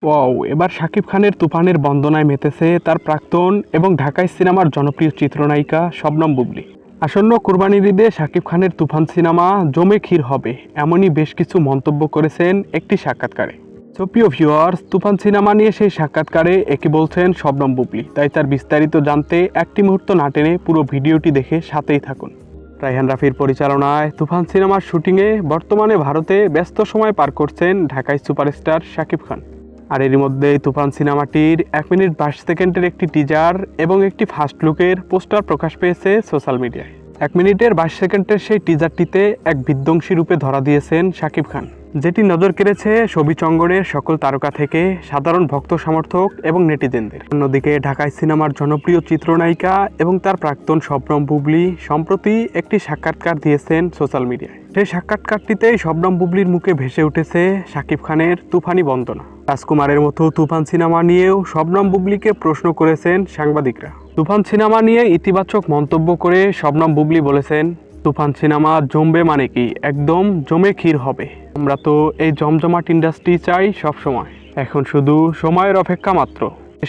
Wow! এবার শাকিব খানের তুফানের বন্দনায় মেতেছে তার প্রাক্তন এবং ঢাকাই সিনেমার জনপ্রিয় চিত্রনায়িকা শবনম বুবলী। আসন্ন কোরবানির ঈদে শাকিব খানের তুফান সিনেমা জমে ক্ষীর হবে, এমনই বেশ কিছু মন্তব্য করেছেন একটি সাক্ষাৎকারে। সো প্রিয় ভিউয়ার্স, তুফান সিনেমা নিয়ে সেই সাক্ষাৎকারে একই বলছেন শবনম বুবলী। তাই তার বিস্তারিত জানতে একটি মুহূর্ত না টেনে পুরো ভিডিওটি দেখে সাথেই থাকুন। রায়হান রাফির পরিচালনায় তুফান সিনেমার শুটিংয়ে বর্তমানে ভারতে ব্যস্ত সময় পার করছেন ঢাকাই সুপারস্টার শাকিব খান। আর এরই মধ্যেই তুফান সিনেমাটির 1 মিনিট 22 সেকেন্ডের একটি টিজার এবং একটি ফার্স্ট লুকের পোস্টার প্রকাশ পেয়েছে সোশ্যাল মিডিয়ায়। 1 মিনিটের 22 সেকেন্ডের সেই টিজারটিতে এক বিধ্বংসী রূপে ধরা দিয়েছেন শাকিব খান, যেটি নজর কেড়েছে ছবির অঙ্গনের সকল তারকা থেকে সাধারণ ভক্ত সমর্থক এবং নেটিজেনদের। অন্যদিকে ঢাকাই সিনেমার জনপ্রিয় চিত্রনায়িকা এবং তার প্রাক্তন শবনম বুবলী সম্প্রতি একটি সাক্ষাৎকার দিয়েছেন সোশ্যাল মিডিয়ায়। সেই সাক্ষাৎকারটিতেই শবনম বুবলীর মুখে ভেসে উঠেছে শাকিব খানের তুফানি বন্দনা। রাজকুমারের মতো তুফান সিনেমা নিয়েও শবনম বুবলীকে প্রশ্ন করেছেন সাংবাদিকরা। তুফান সিনেমা নিয়ে ইতিবাচক মন্তব্য করে শবনম বুবলী বলেছেন, তুফান সিনেমা জমবে মানে কি, একদম জমে ক্ষীর হবে। আমরা তো এই জমজমাট ইন্ডাস্ট্রি চাই সব সময়, এখন শুধু সময়ের অপেক্ষা মাত্র।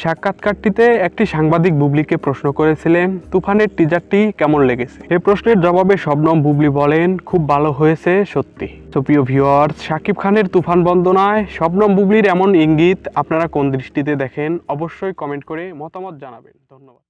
সাক্ষাৎকারটিতে একটি সাংবাদিক বুবলীকে প্রশ্ন করেছিলেন তুফানের টিজারটি কেমন লেগেছে। এই প্রশ্নের জবাবে শবনম বুবলী বলেন, খুব ভালো হয়েছে সত্যি। তো প্রিয় ভিউয়ার্স, শাকিব খানের তুফান বন্দনায় শবনম বুবলীর এমন ইঙ্গিত আপনারা কোন দৃষ্টিতে দেখেন অবশ্যই কমেন্ট করে মতামত জানাবেন। ধন্যবাদ।